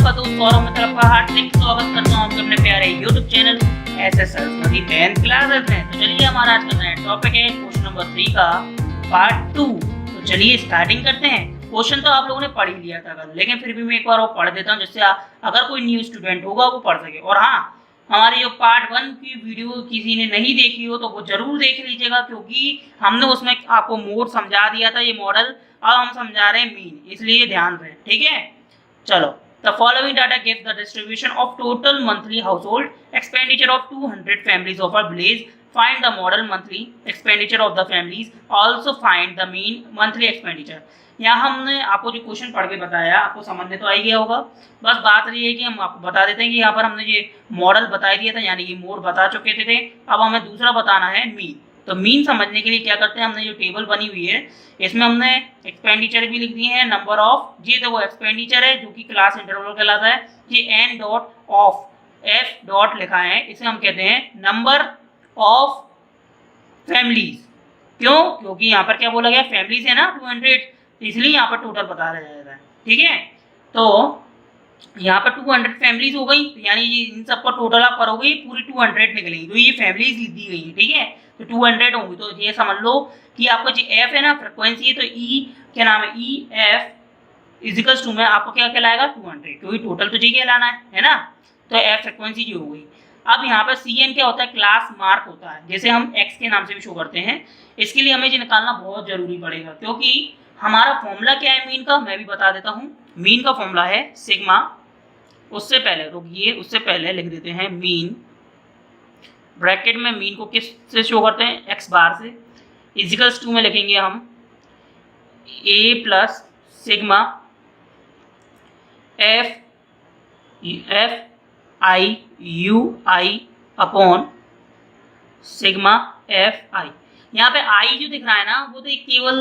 आपका दोस्त सौरभ मतलब का हार्दिक स्वागत करता हूँ आपके अपने प्यारे YouTube channel SSL 10th classes में। तो चलिए हमारा आज का नया टॉपिक है क्वेश्चन नंबर 3 का पार्ट 2। तो चलिए स्टार्टिंग करते हैं। क्वेश्चन तो आप लोगों ने पढ़ ही लिया था कल, लेकिन फिर भी मैं एक बार वो पढ़ देता हूँ जिससे अगर कोई न्यू स्टूडेंट होगा वो पढ़ सके। और हाँ, हमारी जो पार्ट 1 की वीडियो किसी ने नहीं देखी हो तो वो जरूर देख लीजिएगा, क्योंकि हमने उसमें आपको मोड समझा दिया था, ये मॉडल अब हम समझा रहे हैं मीन, इसलिए ध्यान रहे। ठीक है, चलो। The following data gives the distribution of total monthly household expenditure of 200 families of a village. Find the model monthly expenditure of the families. Also find the mean monthly expenditure. यहाँ हमने आपको जो क्वेश्चन पढ़ के बताया आपको समझ में तो आ ही गया होगा। बस बात रही है कि हम आपको बता देते हैं कि यहाँ पर हमने ये मॉडल बता दिया था, यानी कि मोड बता चुके थे। अब हमें दूसरा बताना है मीन। तो मीन समझने के लिए क्या करते हैं, हमने जो टेबल बनी हुई है इसमें हमने एक्सपेंडिचर भी लिख दिए हैं, नंबर ऑफ, ये तो वो एक्सपेंडिचर है जो कि क्लास इंटरवल कहलाता है। ये N dot of F dot लिखा है, इसे हम कहते हैं नंबर ऑफ फैमिलीज। क्यों? क्योंकि यहाँ पर क्या बोला गया, फैमिलीज है ना 200, इसलिए यहाँ पर टोटल बता रहा जाता है। ठीक है, तो यहाँ पर 200 फैमिलीज हो गई, यानी इन सबका टोटल आप करोगे पूरी 200 निकलेगी, तो ये फैमिलीज दी गई है। ठीक है, तो 200 होंगी। तो ये समझ लो कि आपका जो एफ है ना फ्रिक्वेंसी है, तो ई क्या नाम है, ई एफ इजिकल्स टू में आपको क्या कहलाएगा 200, क्योंकि टोटल तो जी कहलाना है ना। तो एफ फ्रिक्वेंसी जो हो गई। अब यहाँ पर सी एन क्या होता है, क्लास मार्क होता है, जैसे हम एक्स के नाम से भी शो करते हैं। इसके लिए हमें ये निकालना बहुत जरूरी पड़ेगा, क्योंकि हमारा फॉर्मूला क्या है मीन का, मैं भी बता देता हूँ। मीन का फॉर्मूला है सिग्मा, उससे पहले रुकिए, उससे पहले लिख देते हैं मीन, ब्रैकेट में मीन को किस से शो करते हैं, एक्स बार से, इजिकल्स टू में लिखेंगे हम A plus sigma F I U I upon sigma F I. यहाँ पे आई जो दिख रहा है ना वो तो एक केवल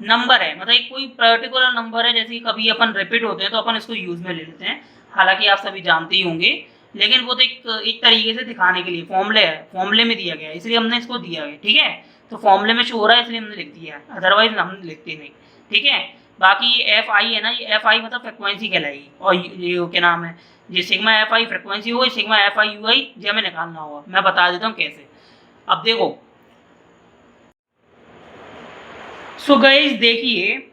नंबर है, मतलब एक कोई पर्टिकुलर नंबर है। जैसे कभी अपन रिपीट होते हैं तो अपन इसको यूज में ले लेते हैं, हालांकि आप सभी जानते ही होंगे, लेकिन वो तो एक तरीके से दिखाने के लिए फॉर्मूले है, फॉर्मूले में दिया गया है इसलिए हमने इसको दिया है। ठीक है, तो फॉर्मूले में शो हो रहा है इसलिए हमने लिख दिया है, अदरवाइज हम लिखते नहीं। ठीक है, बाकी ये एफ आई है ना, ये एफ आई मतलब फ्रिक्वेंसी कहलाएगी, और ये क्या नाम है, ये सिग्मा एफ आई फ्रिक्वेंसी होगी, सिग्मा एफ आई यू आई ये हमें निकालना होगा। मैं बता देता हूँ कैसे। अब देखो, सो गाइस देखिए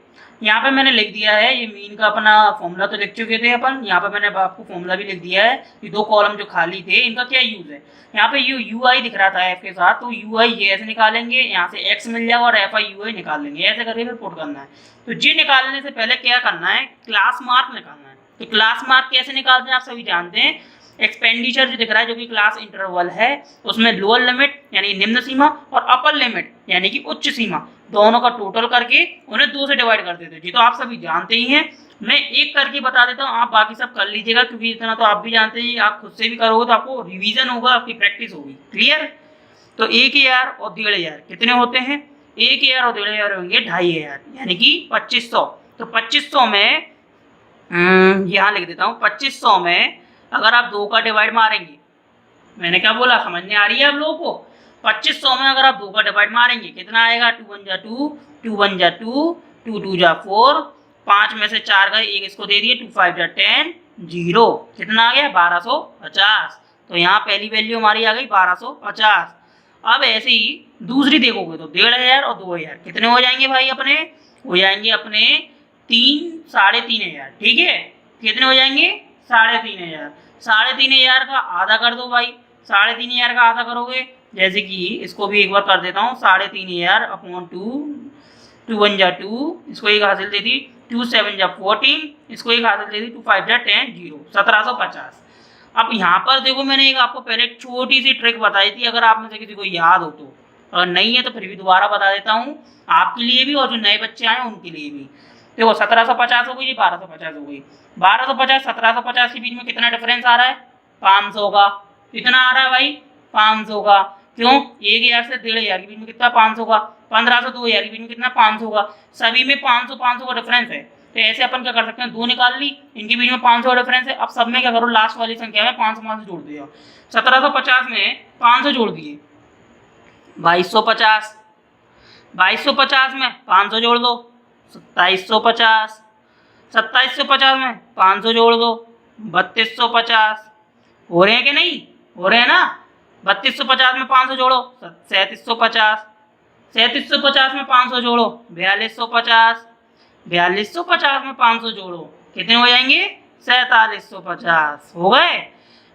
यहाँ पे मैंने लिख दिया है, ये मीन का अपना फॉर्मूला तो लिख चुके थे अपन, यहाँ पे मैंने आपको फॉर्मूला भी लिख दिया है। ये दो कॉलम जो खाली थे इनका क्या यूज है, यहाँ पे यू आई दिख रहा था एफ के साथ, तो यू आई ये ऐसे निकालेंगे, यहाँ से एक्स मिल जाएगा और एफ आई यू आई निकाल लेंगे, ऐसे करके फिर पुट करना है। तो ये निकालने से पहले क्या करना है, क्लास मार्क निकालना है। तो क्लास मार्क कैसे निकालते हैं आप सभी जानते हैं। एक्सपेंडिचर जो दिख रहा है जो कि क्लास इंटरवल है, उसमें लोअर लिमिट यानी निम्न सीमा और अपर लिमिट यानी कि उच्च सीमा, दोनों का टोटल करके उन्हें 2 से डिवाइड कर देते हैं। ये तो आप सभी जानते ही हैं, मैं एक करके बता देता हूँ, आप बाकी सब कर लीजिएगा, क्योंकि इतना तो आप भी जानते हैं। आप खुद से भी करोगे तो आपको रिवीजन होगा, आपकी प्रैक्टिस होगी। क्लियर? तो 1000 और 1500 कितने होते हैं, 1000 और 1500 होंगे 2500, यानी कि 2500। तो 2500 में यहाँ लिख देता हूँ, 2500 में अगर आप 2 का डिवाइड मारेंगे, मैंने क्या बोला समझ में आ रही है आप लोगों को, 2500 में अगर आप 2 का डिवाइड मारेंगे कितना आएगा, 2 1 जा 2, 2 1 जा 2, 2 2 जा 4, 5 में से 4 गए, एक इसको दे दिए, 2 5 जा 10, 0, कितना आ गया 1250। तो यहाँ पहली वैल्यू हमारी आ गई 1250। अब ऐसे ही दूसरी देखोगे तो 1500 और 2000 कितने हो जाएंगे भाई, अपने हो जाएंगे अपने 3-3500। ठीक है, कितने हो जाएंगे 3500। 3500 का आधा कर दो भाई, 3500 का आधा करोगे, जैसे कि इसको भी एक बार कर देता हूँ, 3500 अपॉन 2, 2 1 जा 2, इसको एक हासिल दे दी, 2 7 जा 14, इसको एक हासिल दे दी, 2 5 जा 10, 0, 1750। अब यहाँ पर देखो मैंने एक आपको पहले एक छोटी सी ट्रिक बताई थी, अगर आप में से किसी को याद हो तो, अगर नहीं है तो फिर भी दोबारा बता देता हूँ आपके लिए भी और जो नए बच्चे आए उनके लिए भी। देखो 1750 हो गई, 1250 हो गई, 1250 1750 के बीच में कितना डिफरेंस आ रहा है, 500 का। कितना आ रहा है भाई, 500 का। क्यों, 1000 से 1500 के बीच में कितना, 500 का। 1500 2000 के बीच में कितना, 500 का। सभी में 500 का डिफरेंस है, तो ऐसे अपन क्या कर सकते हैं, 2 निकाल ली, इनके बीच में 500 का डिफरेंस है। अब सब में क्या करो, लास्ट वाली संख्या में 500 जोड़ दिया, 1750 में 500 जोड़ दिए, 2250, 2250 में 500 जोड़ दो, 2750, 2750 में 500 जोड़ दो, 3250 हो रहे हैं कि नहीं, हो रहे हैं ना। 3250 में 500 जोड़ो 3750, 3750 में 500 जोड़ो 4250, 4250 में 500 जोड़ो कितने हो जाएंगे 4750। हो गए।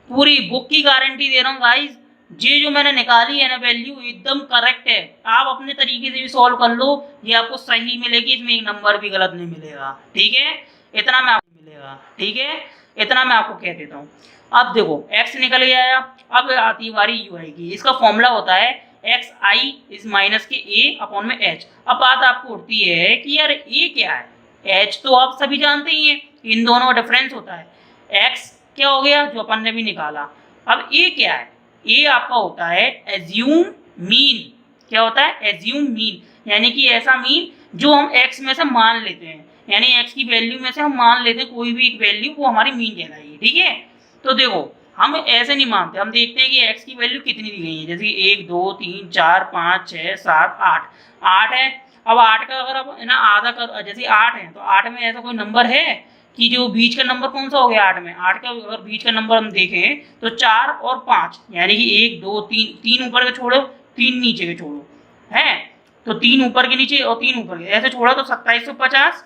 पूरी बुक की गारंटी दे रहा हूँ गाइस, ये जो मैंने निकाली है ना वैल्यू एकदम करेक्ट है। आप अपने तरीके से भी सॉल्व कर लो, ये आपको सही मिलेगी, इसमें एक नंबर भी गलत नहीं मिलेगा। ठीक है, इतना मैं आपको मिलेगा। ठीक है, इतना मैं आपको कह देता हूँ। अब देखो x निकल गया, अब आती है बारी u आई की। इसका फॉर्मूला होता है एक्स आई इज माइनस के a अपॉन में h। अब बात आपको उठती है कि यार a क्या है, h तो आप सभी जानते ही हैं, इन दोनों का डिफरेंस होता है। x क्या हो गया जो अपन ने भी निकाला। अब a क्या है, a आपका होता है एज्यूम मीन। क्या होता है, एज्यूम मीन, यानी कि ऐसा मीन जो हम x में से मान लेते हैं, यानी x की वैल्यू में से हम मान लेते हैं कोई भी एक वैल्यू, वो हमारी मीन कहलाएगी। ठीक है, तो देखो हम ऐसे नहीं मानते, हम देखते हैं कि x की वैल्यू कितनी दी गई है, जैसे 1 2 3 4 5 6 7 8, 8 है। अब 8 का अगर अब ना आधा कर, जैसे 8 है तो 8 में ऐसा कोई नंबर है कि जो बीच का नंबर कौन सा हो गया 8 में, 8 का अगर बीच का नंबर हम देखें तो 4 और 5, यानी कि 1 2 3, 3 ऊपर के छोड़ो 3 नीचे के छोड़ो, है तो 3 ऊपर के नीचे और 3 ऊपर के ऐसे छोड़ा तो 2750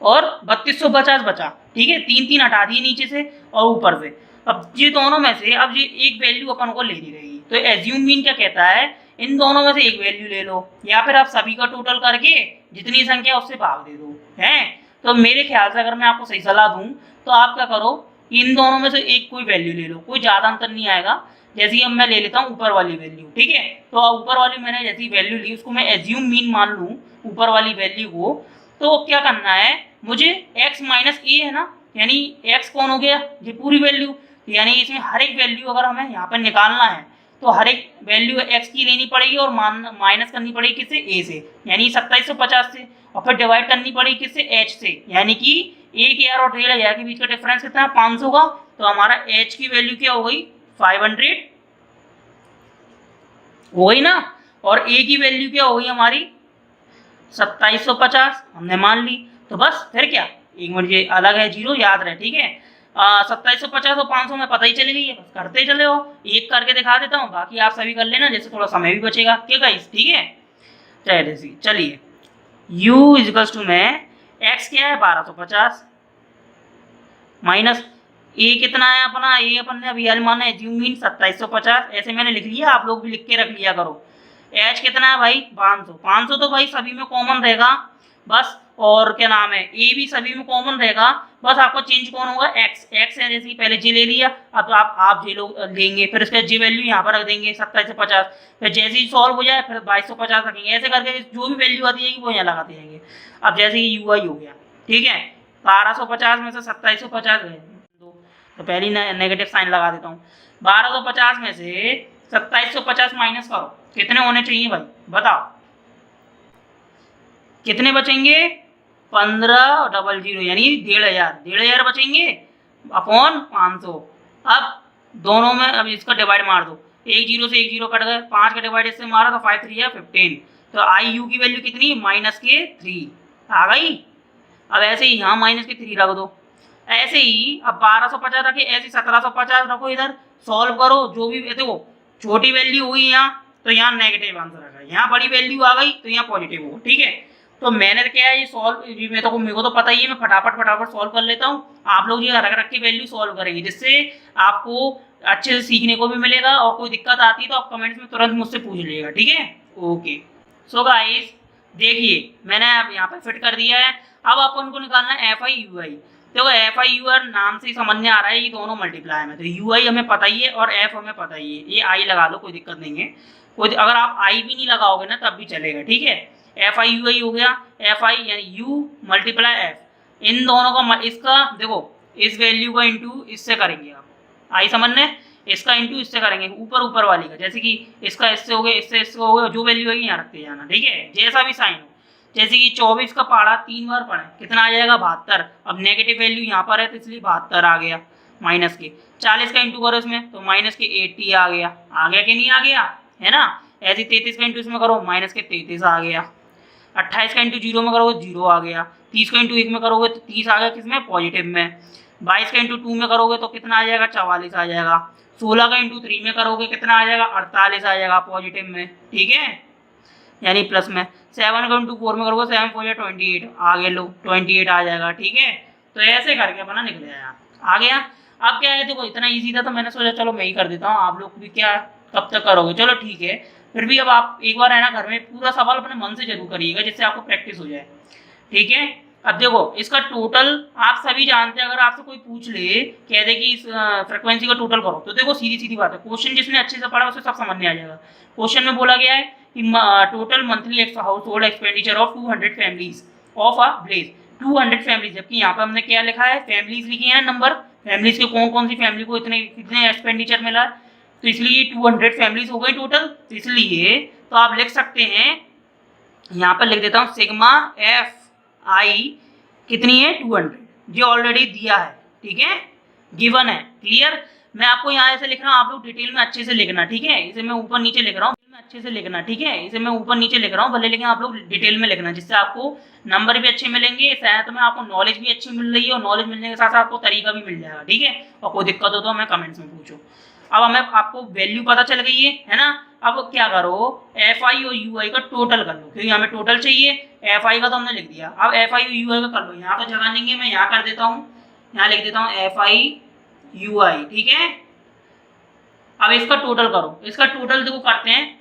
और 3250 बचा। ठीक है, 3 3 हटा दिए नीचे से और ऊपर से। अब ये दोनों में से अब ये एक वैल्यू अपन को लेनी रहेगी, तो एज्यूम मीन क्या कहता है, इन दोनों में से एक वैल्यू ले लो, या फिर आप सभी का टोटल करके जितनी संख्या उससे भाग दे दो। है तो मेरे ख्याल से अगर मैं आपको सही सलाह दूं तो आप क्या करो, इन दोनों में से एक कोई वैल्यू ले लो, कोई ज़्यादा अंतर नहीं आएगा। जैसे अब मैं ले लेता हूँ ऊपर वाली वैल्यू। ठीक है, तो ऊपर वाली मैंने जैसी वैल्यू ली उसको मैं एज्यूम मीन मान लूँ ऊपर वाली वैल्यू को, तो क्या करना है मुझे, x माइनस ए है ना, यानी x कौन हो गया ये पूरी वैल्यू, यानी इसमें हर एक वैल्यू अगर हमें यहाँ पर निकालना है तो हर एक वैल्यू x की लेनी पड़ेगी और माइनस करनी पड़ेगी किससे, a से, यानी 2750 से, और फिर डिवाइड करनी पड़ेगी किससे, h से, यानी कि 1000 और 1500 के बीच का डिफरेंस कितना है 500 का, तो हमारा h की वैल्यू क्या हो गई 500 हो गई ना, और a की वैल्यू क्या हो गई हमारी 2750 हमने मान ली। तो बस फिर क्या, एक मिनट ये अलग है जीरो याद रहे। ठीक है, 2750 और 500 में पता ही चली गई है, बस करते चले हो। एक करके दिखा देता हूँ, बाकी आप सभी कर लेना, जैसे थोड़ा समय भी बचेगा। क्या गाइस, ठीक है, चलिए u इजिकल्स टू में x क्या है 1250 माइनस a कितना है अपना, a अपन ने अभी माना है मीन 2750, ऐसे मैंने लिख लिया, आप लोग भी लिख के रख लिया करो। h कितना है भाई 500, 500 तो भाई सभी में कॉमन रहेगा बस, और क्या नाम है a भी सभी में कॉमन रहेगा, बस आपको चेंज कौन होगा x, x है जैसे पहले j ले लिया, अब आप j लोग लेंगे, फिर इसका j वैल्यू यहाँ पर रख देंगे 2750, फिर जैसे ही सॉल्व हो जाए फिर 2250 रखेंगे, ऐसे करके जो भी वैल्यू आती है वो यहाँ लगाते जाएंगे। अब जैसे ही ui हो गया, ठीक है, 1250 में से 2750 गए तो पहली नेगेटिव साइन लगा देता हूँ, 1250 में से 2750 माइनस करो, कितने होने चाहिए भाई बताओ, कितने बचेंगे 1500, यानी 1500 बचेंगे अपॉन 500। अब दोनों में अब इसका डिवाइड मार दो, एक जीरो से एक जीरो कट गए, 5 का डिवाइड इससे मारा तो 5 3 15, तो आई यू की वैल्यू कितनी माइनस के 3 आ गई। अब ऐसे ही यहाँ माइनस के 3 रख दो, ऐसे ही अब 1250 रखे, ऐसे 1750 रखो, इधर सॉल्व करो, जो भी देखो छोटी वैल्यू हुई यहाँ तो यहाँ नेगेटिव आंसर आ गया, यहाँ बड़ी वैल्यू आ गई तो यहाँ पॉजिटिव होगा। ठीक है, तो मैंने क्या है ये सॉल्व, मेरे को तो पता ही है, मैं फटाफट सॉल्व कर लेता हूँ, आप लोग ये रख के वैल्यू सॉल्व करेंगे, जिससे आपको अच्छे से सीखने को भी मिलेगा, और कोई दिक्कत आती है तो आप कमेंट्स में तुरंत मुझसे पूछ लीजिएगा। ठीक है, ओके। सो गाइस देखिए मैंने अब यहाँ पर फिट कर दिया है, अब अपन को निकालना है एफ आई यू आई। देखो एफ आई यू आर नाम से ही समझ में आ रहा है ये दोनों मल्टीप्लाई में, तो यू आई हमें पता ही है और एफ हमें पता ही है, ये आई लगा लो कोई दिक्कत नहीं है, कोई अगर आप आई भी नहीं लगाओगे ना तब भी चलेगा। ठीक है, एफ आई यू आई हो गया, एफ आई यानी यू मल्टीप्लाई एफ, इन दोनों का इसका देखो इस वैल्यू का इंटू इससे करेंगे आप, आई समझने, इसका इंटू इससे करेंगे ऊपर वाली का, जैसे कि इसका इससे हो गया, इससे हो गया, जो वैल्यू होगी यहाँ रखते जाना। ठीक है, जैसा भी साइन हो, जैसे कि 24 का पहाड़ा 3 बार पढ़े कितना आ जाएगा 72, अब नेगेटिव वैल्यू यहाँ पर है तो इसलिए 72 आ गया, माइनस के 40 का इंटू करो इसमें तो माइनस के 80 आ गया कि नहीं आ गया, है ना। ऐसे 33 का इंटू इसमें करो माइनस के 33 आ गया, 28 का इंटू जीरो में करोगे 0 आ गया, 30 का इंटू 1 में करोगे तो 30 आ गया किसमें पॉजिटिव में, 22 का इंटू 2 में करोगे तो कितना आ जाएगा, 44 आ जाएगा। 16 का इंटू 3 में करोगे कितना आ जाएगा, 48 आ जाएगा पॉजिटिव में, ठीक है, यानी प्लस में। 7 का इंटू 4 में करोगे 7 4 या 28, आगे लो 28 आ जाएगा, ठीक है। तो ऐसे करके अपना निकल जाएगा, आ गया। अब क्या है, देखो इतना ईजी था तो मैंने सोचा चलो मैं ही कर देता हूँ, आप लोग भी क्या कब तक करोगे, चलो ठीक है। फिर भी अब आप एक बार है ना घर में पूरा सवाल अपने मन से जरूर करिएगा, जिससे आपको प्रैक्टिस हो जाए, ठीक है। अब देखो इसका टोटल आप सभी जानते हैं, अगर आपसे कोई पूछ ले कह दे कि इस फ्रीक्वेंसी का टोटल करो, तो देखो सीधी सीधी बात है, क्वेश्चन जिसने अच्छे से पढ़ा उसे सब समझ में आ जाएगा। क्वेश्चन में बोला गया है कि total monthly house hold expenditure of 200 families of a village, 200 families, जबकि यहाँ पे हमने क्या लिखा है, फैमिलीज लिखी है नंबर, फैमिलीज के कौन कौन सी फैमिली को इतने कितने एक्सपेंडिचर मिला, तो इसलिए 200 फैमिलीज हो गई टोटल। तो इसलिए तो आप लिख सकते हैं, यहाँ पर लिख देता हूँ सिग्मा एफ आई कितनी है, 200, जो ऑलरेडी दिया है, ठीक है, गिवन है, क्लियर। मैं आपको यहाँ ऐसे लिख रहा हूँ, आप लोग डिटेल में अच्छे से लिखना, ठीक है, इसे मैं ऊपर नीचे लिख रहा हूँ, अच्छे से लिखना, ठीक है, इसे मैं ऊपर नीचे लिख रहा हूँ भले, लेकिन आप लोग डिटेल में लिखना, जिससे आपको नंबर भी अच्छे मिलेंगे, साथ में आपको नॉलेज भी अच्छी मिल रही है, और नॉलेज मिलने के साथ साथ आपको तरीका भी मिल जाएगा, ठीक है। और कोई दिक्कत हो तो हमें कमेंट्स में पूछो। अब हमें आपको वैल्यू पता चल गई है ना। अब क्या करो, एफ आई और यू आई का टोटल कर लो, क्योंकि हमें टोटल चाहिए। एफ आई का तो हमने लिख दिया, अब एफ आई और यू आई का कर लो। यहाँ तो जगह नहीं है, मैं यहाँ कर देता हूँ, यहाँ लिख देता हूँ एफ आई यू आई, ठीक है। अब इसका टोटल करो, इसका टोटल देखो करते हैं,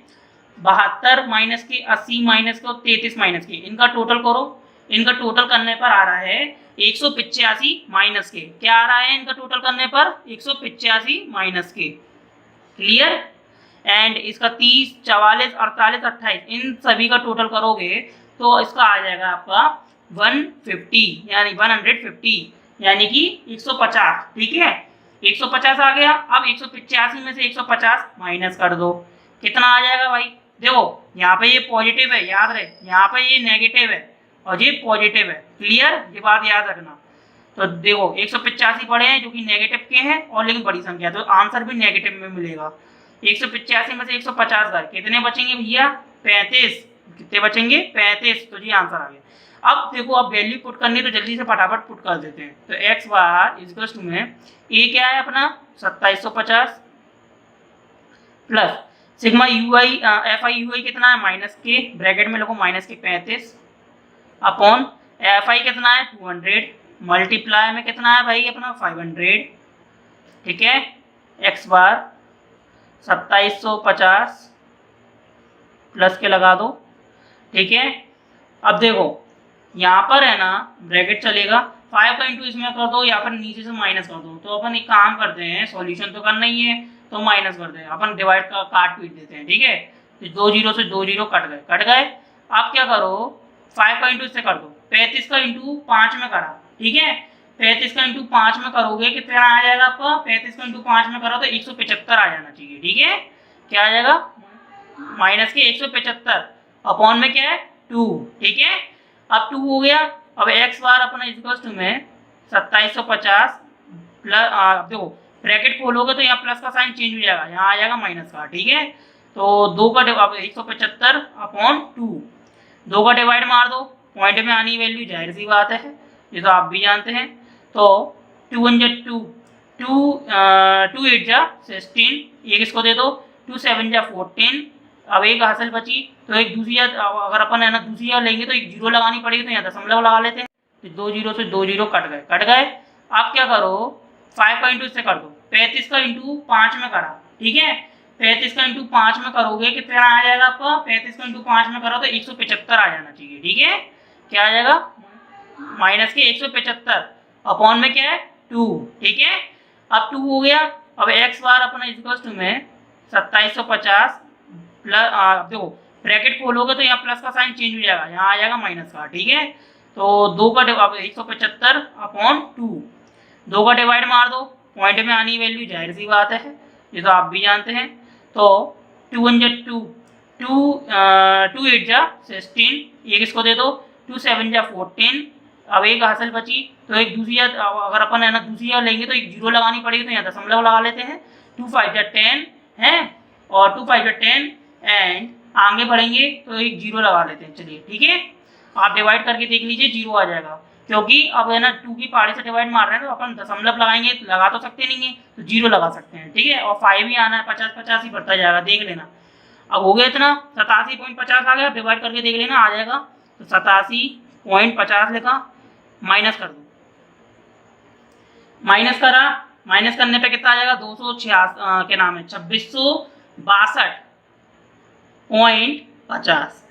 72 माइनस के 80 माइनस के और 33 माइनस के, इनका टोटल करो। इनका टोटल करने पर आ रहा है 185 माइनस के, क्या आ रहा है इनका टोटल करने पर, 185 माइनस के, क्लियर। एंड इसका 30 44 48 28 इन सभी का टोटल करोगे तो इसका आ जाएगा आपका 150, यानी 150, यानी कि 150, ठीक है, 150 आ गया। अब 185 में से 150 माइनस कर दो, कितना आ जाएगा भाई, देखो यहाँ पे ये पॉजिटिव है, याद रहे, यहाँ पे ये नेगेटिव है और ये पॉजिटिव है, क्लियर, ये बात याद रखना। तो देखो 185 पड़े हैं जो कि नेगेटिव के हैं, और लेकिन बड़ी संख्या, तो आंसर भी नेगेटिव में मिलेगा। 185 में से 150 कर कितने बचेंगे भैया, 35, कितने बचेंगे, 35, तो जी आंसर आ गया। अब देखो अब वैल्यू पुट करनी तो जल्दी से फटाफट पुट कर देते हैं। तो एक्स बार इक्वल टू में ए क्या है अपना 2750 plus sigma U I F I U I कितना है माइनस के, ब्रैकेट में लिखो माइनस के 35 अपॉन एफ आई कितना है 200, मल्टीप्लाई में कितना है भाई अपना 500, ठीक है। एक्स बार 2750 प्लस के लगा दो, ठीक है। अब देखो यहाँ पर है ना ब्रैकेट चलेगा, 5 का इंटू इसमें कर दो, या फिर नीचे से माइनस कर दो। तो अपन एक काम करते हैं, सॉल्यूशन तो करना ही है तो माइनस करते हैं, अपन डिवाइड का काट पीट देते हैं, ठीक है। तो 2 जीरो से 2 जीरो कट गए। आप क्या करो 5 का इंटू इससे कर दो, 35 का इंटू 5 में करा, ठीक है। 35 का इंटू 5 में करोगे कितना आ जाएगा आपका, 35 का इंटू 5 में करो तो 175 आ जाना चाहिए, ठीक है। क्या आ जाएगा माइनस के 175 अपॉन में क्या है 2, ठीक है। अब 2 हो गया। अब एक्स बार अपना इक्वल टू में 2750 प्लस, देखो ब्रैकेट खोलोगे तो यहाँ प्लस का साइन चेंज हो जाएगा, यहाँ आ जाएगा माइनस का, ठीक है। तो 2 का 175 अपॉन 2, 2 का डिवाइड मार दो, पॉइंट में आनी वैल्यू जाहिर सी बात है, ये तो आप भी जानते हैं। तो 2 1 2 2 2 8 जा 16, एक इसको दे दो, 2 7 जा 14। अब एक हासिल बची तो एक दूसरी, अगर अपन है ना दूसरी लेंगे तो एक जीरो लगानी पड़ेगी, तो यहाँ दशमलव लगा लेते हैं। तो 2 जीरो से 2 जीरो कट गए। आप क्या करो 5 का इंटू इससे कर दो, 35 का इंटू 5 में करा, ठीक है। 35 का इंटू 5 में करोगे कितना आ जाएगा आपका, 35 का इंटू 5 में करो तो 175 आ जाना चाहिए, ठीक है। क्या आ जाएगा माइनस के 175 अपॉन में क्या है 2, ठीक है। अब 2 हो गया। अब एक्स बार अपना इक्वल टू में 2750 प्लस, देखो ब्रैकेट खोलोगे तो यहाँ प्लस का साइन चेंज हो जाएगा, यहाँ आ जाएगा माइनस का, ठीक है। तो 2 का 175 अपॉन 2, 2 का डिवाइड मार दो, पॉइंट में आनी वैल्यू जाहिर सी बात है, ये तो आप भी जानते हैं। तो 2 1 2 2 2 8 जा 16, एक इसको दे दो, 2 7 जा 14। अब एक हासिल बची तो एक दूसरी, अगर अपन है ना दूसरी लेंगे तो एक जीरो लगानी पड़ेगी, तो यहाँ दशमलव लगा लेते हैं। 2 5 जा 10 है, और 2 5 जा 10 एंड आगे बढ़ेंगे तो एक जीरो लगा लेते हैं, चलिए ठीक है। आप डिवाइड करके देख लीजिए, जीरो आ जाएगा। क्योंकि अब है ना 2 की पहाड़ी से डिवाइड मार रहे हैं तो अपन दशमलव लगाएंगे, लगा तो सकते नहीं है तो 0 लगा सकते हैं, ठीक है। और 5 ही आना है, 50-50 ही बढ़ता जाएगा, देख लेना। अब हो गया इतना, 87.50 आ गया, डिवाइड करके देख लेना आ जाएगा। तो 87.50 लिखा, माइनस कर दो, माइनस करा, माइनस करने पे कितना आ जाएगा 266 क्या नाम है 2662.50।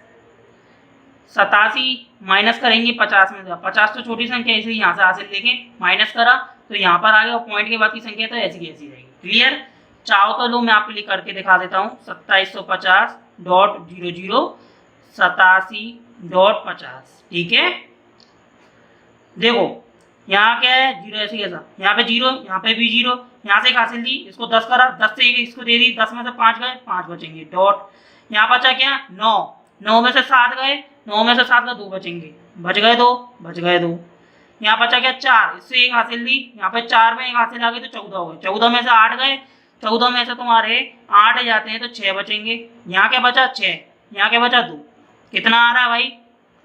87 माइनस करेंगे 50 में, 50 तो छोटी संख्या इसलिए यहाँ से हासिल लेके माइनस करा तो यहाँ पर आ गया, पॉइंट के बाद की संख्या तो ऐसी की ऐसी रहेगी। क्लियर? चाहो तो लो मैं आपके लिए करके दिखा देता हूँ। 2750.00 87.50, ठीक है। देखो यहाँ क्या है, 0 ऐसे कैसा, यहाँ पे 0, यहाँ पे भी 0, यहाँ से एक हासिल दी, इसको 10 करा, 10 से इसको दे दी, 10 में से 5 गए, 5 बचेंगे, डॉट। यहाँ बचा क्या 9, 9 में से 7 गए, 9 में से 7 का 2 बचेंगे, बच गए 2, बच गए 2। यहाँ बचा क्या 4, इससे एक हासिल दी, यहाँ पे 4 में एक हासिल आ गई तो 14 हो गए, 14 में से 8 गए, 14 में से तुम्हारे 8 जाते हैं तो 6 बचेंगे। यहाँ क्या बचा 6, यहाँ क्या बचा 2, कितना आ रहा है भाई,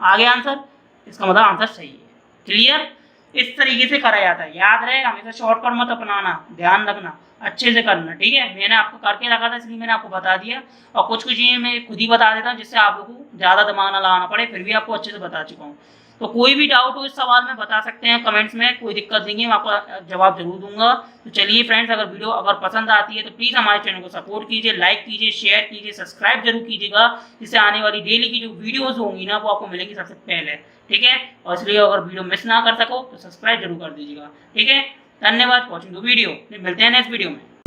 आ गया आंसर, इसका मतलब आंसर सही है। क्लियर? इस तरीके से करा जाता है, याद रहे, हमेशा शॉर्टकट मत अपनाना, ध्यान रखना, अच्छे से करना, ठीक है। मैंने आपको करके रखा था इसलिए मैंने आपको बता दिया, और कुछ चीज़ें मैं खुद ही बता देता हूँ जिससे आप लोगों को ज़्यादा दिमाग ना लगाना पड़े, फिर भी आपको अच्छे से बता चुका हूँ। तो कोई भी डाउट हो इस सवाल में बता सकते हैं कमेंट्स में, कोई दिक्कत नहीं है, मैं आपका जवाब जरूर दूंगा। तो चलिए फ्रेंड्स, अगर वीडियो अगर पसंद आती है तो प्लीज़ हमारे चैनल को सपोर्ट कीजिए, लाइक कीजिए, शेयर कीजिए, सब्सक्राइब जरूर कीजिएगा, जिससे आने वाली डेली की जो वीडियोज़ होंगी ना वो आपको मिलेंगी सबसे पहले, ठीक है। और इसलिए अगर वीडियो मिस ना कर सको तो सब्सक्राइब जरूर कर दीजिएगा, ठीक है। धन्यवाद वॉचिंग द वीडियो, मिलते हैं नेक्स्ट वीडियो में।